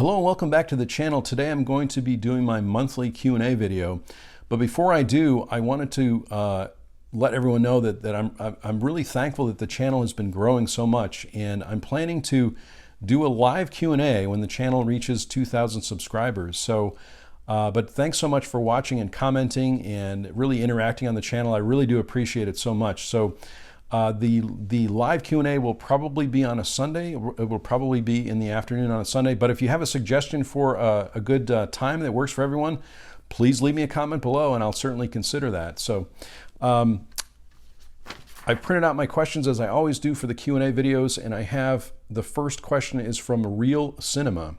Hello and welcome back to the channel. Today I'm going to be doing my monthly Q&A video. But before I do, I wanted to let everyone know that I'm really thankful that the channel has been growing so much, and I'm planning to do a live Q&A when the channel reaches 2,000 subscribers. So, but thanks so much for watching and commenting and really interacting on the channel. I really do appreciate it so much. So the live Q&A will probably be on a Sunday. It will probably be in the afternoon on a Sunday. But if you have a suggestion for a good time that works for everyone, please leave me a comment below and I'll certainly consider that. So I printed out my questions as I always do for the Q&A videos, and I have the first question is from Real Cinema.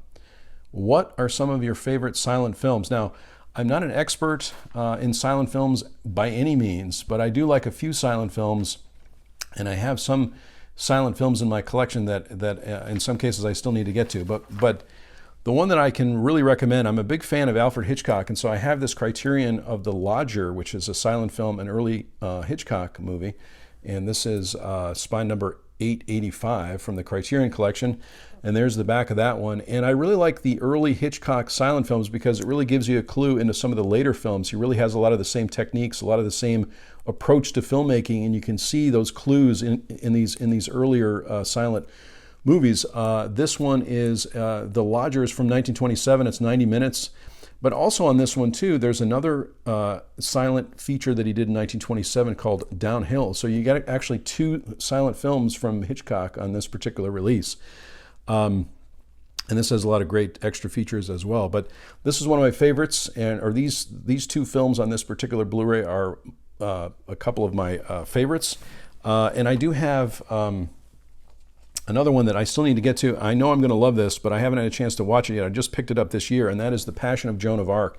What are some of your favorite silent films? Now, I'm not an expert in silent films by any means, but I do like a few silent films. And I have some silent films in my collection that in some cases I still need to get to. But the one that I can really recommend, I'm a big fan of Alfred Hitchcock, and so I have this Criterion of The Lodger, which is a silent film, an early Hitchcock movie. And this is spine number 885 from the Criterion collection. And there's the back of that one. And I really like the early Hitchcock silent films because it really gives you a clue into some of the later films. He really has a lot of the same techniques, a lot of the same approach to filmmaking, and you can see those clues in these earlier silent movies. This one is The Lodger is from 1927. It's 90 minutes. But also on this one too, there's another silent feature that he did in 1927 called Downhill. So you got actually two silent films from Hitchcock on this particular release. And this has a lot of great extra features as well. But this is one of my favorites, or these two films on this particular Blu-ray are a couple of my favorites. And I do have another one that I still need to get to. I know I'm going to love this, but I haven't had a chance to watch it yet. I just picked it up this year, and that is The Passion of Joan of Arc.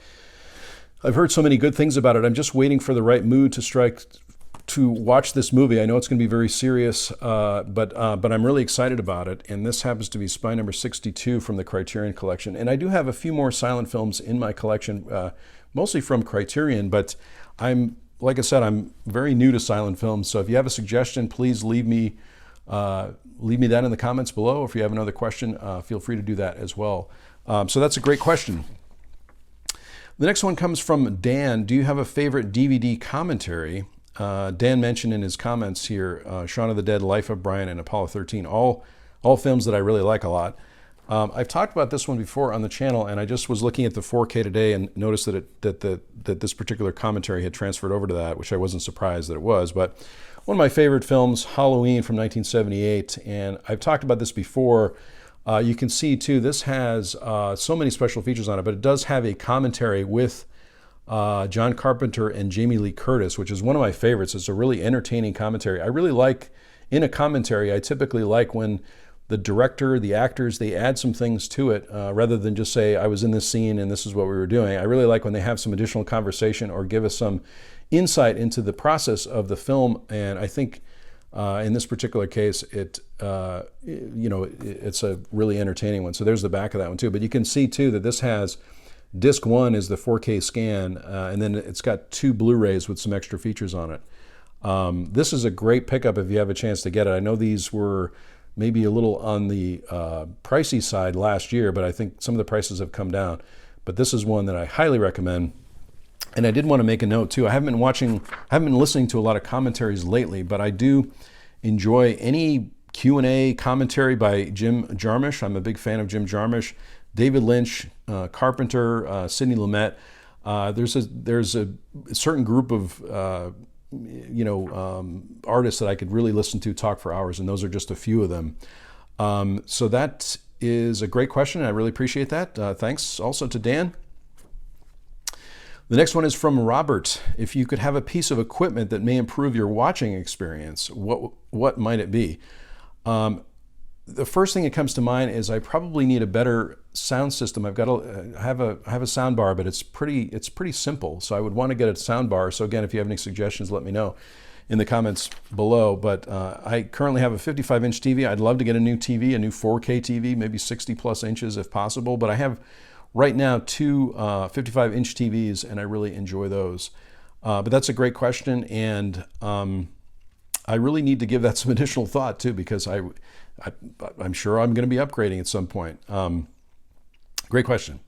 I've heard so many good things about it. I'm just waiting for the right mood to strike to watch this movie. I know it's going to be very serious, but I'm really excited about it. And this happens to be spine number 62 from the Criterion collection. And I do have a few more silent films in my collection, mostly from Criterion, but like I said, I'm very new to silent films. So if you have a suggestion, please leave me that in the comments below. If you have another question, feel free to do that as well. So that's a great question. The next one comes from Dan. Do you have a favorite DVD commentary? Dan mentioned in his comments here, Shaun of the Dead, Life of Brian, and Apollo 13, all films that I really like a lot. I've talked about this one before on the channel, and I just was looking at the 4K today and noticed that this particular commentary had transferred over to that, which I wasn't surprised that it was. But one of my favorite films, Halloween from 1978, and I've talked about this before. You can see too, this has so many special features on it, but it does have a commentary with John Carpenter and Jamie Lee Curtis, which is one of my favorites. It's a really entertaining commentary. I really like, in a commentary, I typically like when the director, the actors, they add some things to it rather than just say, I was in this scene and this is what we were doing. I really like when they have some additional conversation or give us some insight into the process of the film. And I think in this particular case, it's a really entertaining one. So there's the back of that one too. But you can see too that this has disc 1 is the 4K scan, and then it's got 2 Blu-rays with some extra features on it. This is a great pickup if you have a chance to get it. I know these were maybe a little on the pricey side last year, but I think some of the prices have come down. But this is one that I highly recommend. And I did want to make a note too. I haven't been listening to a lot of commentaries lately, but I do enjoy any Q&A commentary by Jim Jarmusch. I'm a big fan of Jim Jarmusch. David Lynch, Carpenter, Sidney Lumet. There's a certain group of artists that I could really listen to talk for hours, and those are just a few of them. So that is a great question. I really appreciate that. Thanks also to Dan. The next one is from Robert. If you could have a piece of equipment that may improve your watching experience, what might it be? The first thing that comes to mind is I probably need a better sound system. I have a sound bar, but it's pretty simple. So I would want to get a sound bar. So again, if you have any suggestions, let me know in the comments below. But I currently have a 55-inch TV. I'd love to get a new TV, a new 4K TV, maybe 60 plus inches if possible. But I have right now two 55-inch TVs, and I really enjoy those. But that's a great question, and I really need to give that some additional thought too, because I'm sure I'm going to be upgrading at some point. Great question.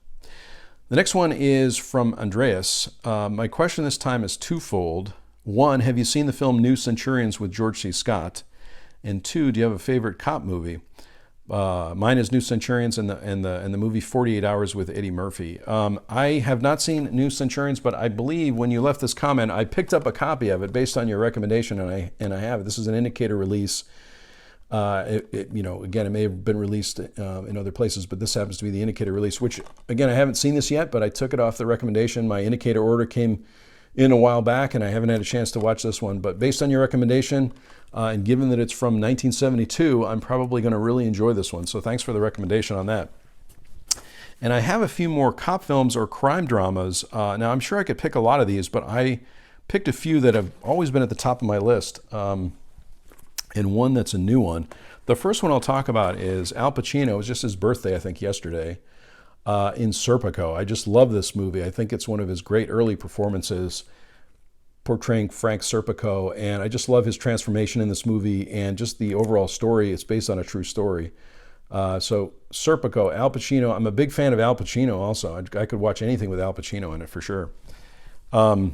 The next one is from Andreas. My question this time is twofold. One, have you seen the film New Centurions with George C. Scott? And two, do you have a favorite cop movie? Mine is New Centurions and the movie 48 Hours with Eddie Murphy. I have not seen New Centurions, but I believe when you left this comment, I picked up a copy of it based on your recommendation, and I have it. This is an indicator release. Again, it may have been released in other places, but this happens to be the indicator release, which, again, I haven't seen this yet, but I took it off the recommendation. My indicator order came in a while back, and I haven't had a chance to watch this one. But based on your recommendation, and given that it's from 1972, I'm probably going to really enjoy this one. So thanks for the recommendation on that. And I have a few more cop films or crime dramas. Now, I'm sure I could pick a lot of these, but I picked a few that have always been at the top of my list, and one that's a new one. The first one I'll talk about is Al Pacino. It was just his birthday, I think, yesterday, in Serpico. I just love this movie. I think it's one of his great early performances, portraying Frank Serpico, and I just love his transformation in this movie and just the overall story. It's based on a true story. So Serpico, Al Pacino. I'm a big fan of Al Pacino also. I could watch anything with Al Pacino in it for sure. The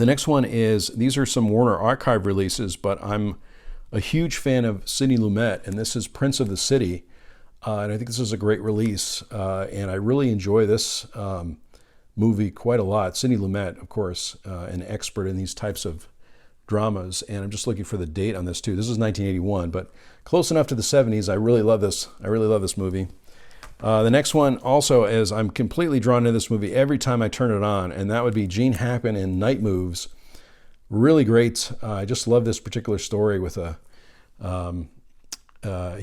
next one is, these are some Warner Archive releases, but I'm a huge fan of Sidney Lumet, and this is Prince of the City. And I think this is a great release, and I really enjoy this movie quite a lot. Sidney Lumet, of course, an expert in these types of dramas, and I'm just looking for the date on this too. This is 1981, but close enough to the 70s. I really love this. I really love this movie. The next one also is, I'm completely drawn to this movie every time I turn it on, and that would be Gene Hackman in Night Moves. Really great. I just love this particular story with he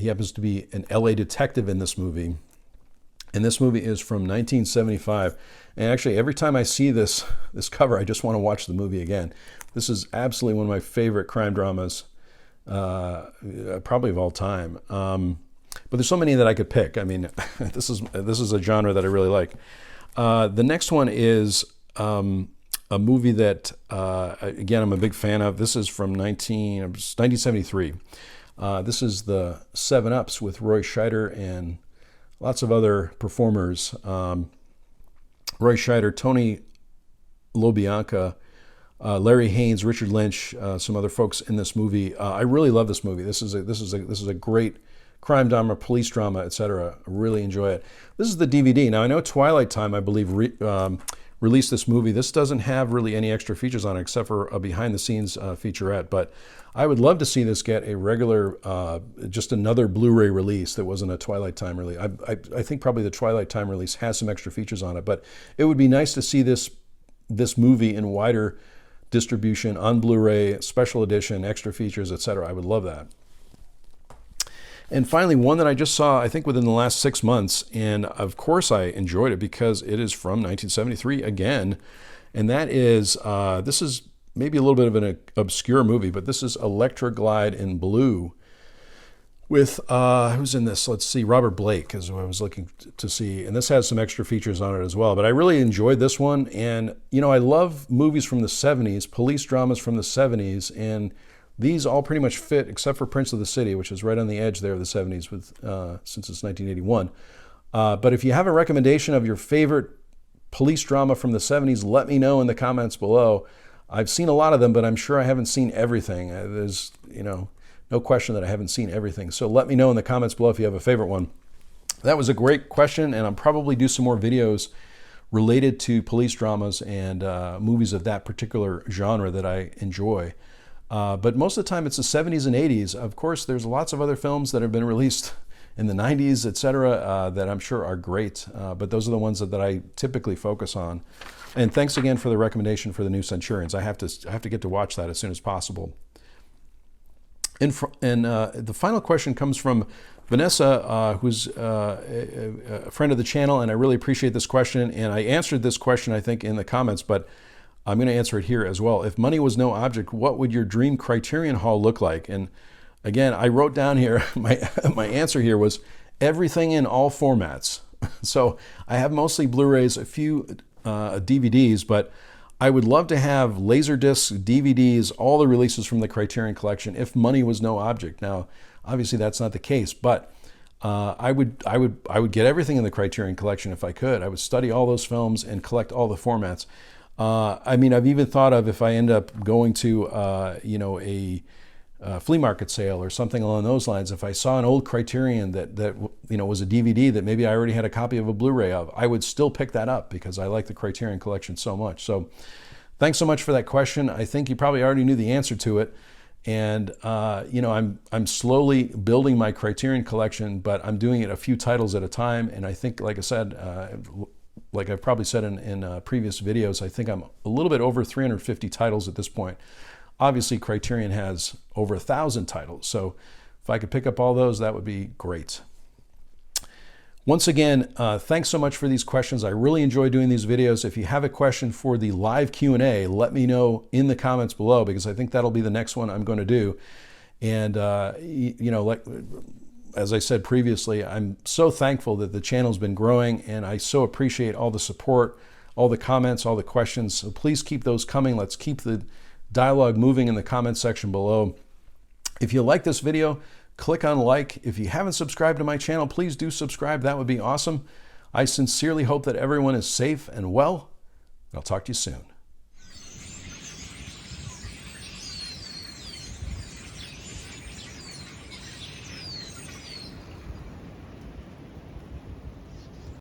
happens to be an LA detective in this movie. And this movie is from 1975. And actually, every time I see this cover, I just want to watch the movie again. This is absolutely one of my favorite crime dramas, probably of all time. But there's so many that I could pick. I mean, this is a genre that I really like. The next one is a movie that, again, I'm a big fan of. This is from 1973. This is the 7-Ups with Roy Scheider and lots of other performers. Roy Scheider, Tony LoBianca, Larry Haynes, Richard Lynch, some other folks in this movie. I really love this movie. This is a great crime drama, police drama, etc. I really enjoy it. This is the DVD. Now, I know Twilight Time, I believe, released this movie. This doesn't have really any extra features on it except for a behind-the-scenes featurette, but I would love to see this get a regular, just another Blu-ray release that wasn't a Twilight Time release. I think probably the Twilight Time release has some extra features on it, but it would be nice to see this movie in wider distribution on Blu-ray, special edition, extra features, etc. I would love that. And finally, one that I just saw, I think, within the last 6 months, and of course I enjoyed it because it is from 1973 again, and that is, this is maybe a little bit of an obscure movie, but this is Electroglide in Blue with, who's in this? Let's see, Robert Blake is who I was looking to see, and this has some extra features on it as well, but I really enjoyed this one, and, you know, I love movies from the 70s, police dramas from the 70s, and these all pretty much fit, except for Prince of the City, which is right on the edge there of the 70s with, since it's 1981. But if you have a recommendation of your favorite police drama from the 70s, let me know in the comments below. I've seen a lot of them, but I'm sure I haven't seen everything. There's, no question that I haven't seen everything. So let me know in the comments below if you have a favorite one. That was a great question, and I'll probably do some more videos related to police dramas and movies of that particular genre that I enjoy. But most of the time it's the 70s and 80s. Of course, there's lots of other films that have been released in the 90s, etc., that I'm sure are great. But those are the ones that I typically focus on. And thanks again for the recommendation for the New Centurions. I have to get to watch that as soon as possible. And the final question comes from Vanessa, who's a friend of the channel, and I really appreciate this question. And I answered this question, I think, in the comments, but I'm going to answer it here as well. If money was no object, what would your dream Criterion haul look like? And again, I wrote down here, my answer here was everything in all formats. So I have mostly Blu-rays, a few DVDs, but I would love to have Laserdiscs, DVDs, all the releases from the Criterion collection if money was no object. Now, obviously that's not the case, but I would get everything in the Criterion collection if I could. I would study all those films and collect all the formats. I mean, I've even thought of, if I end up going to you know, a flea market sale or something along those lines, if I saw an old Criterion that you know, was a DVD that maybe I already had a copy of a Blu-ray of, I would still pick that up because I like the Criterion collection so much. So thanks so much for that question. I think you probably already knew the answer to it. And you know, I'm slowly building my Criterion collection, but I'm doing it a few titles at a time. And I think, like I said, like I've probably said in previous videos, I think I'm a little bit over 350 titles at this point. Obviously, Criterion has over 1,000 titles, so if I could pick up all those, that would be great. Once again, thanks so much for these questions. I really enjoy doing these videos. If you have a question for the live Q&A, let me know in the comments below, because I think that'll be the next one I'm going to do. And you know, like as I said previously, I'm so thankful that the channel's been growing, and I so appreciate all the support, all the comments, all the questions. So please keep those coming. Let's keep the dialogue moving in the comments section below. If you like this video, click on like. If you haven't subscribed to my channel, please do subscribe. That would be awesome. I sincerely hope that everyone is safe and well. I'll talk to you soon.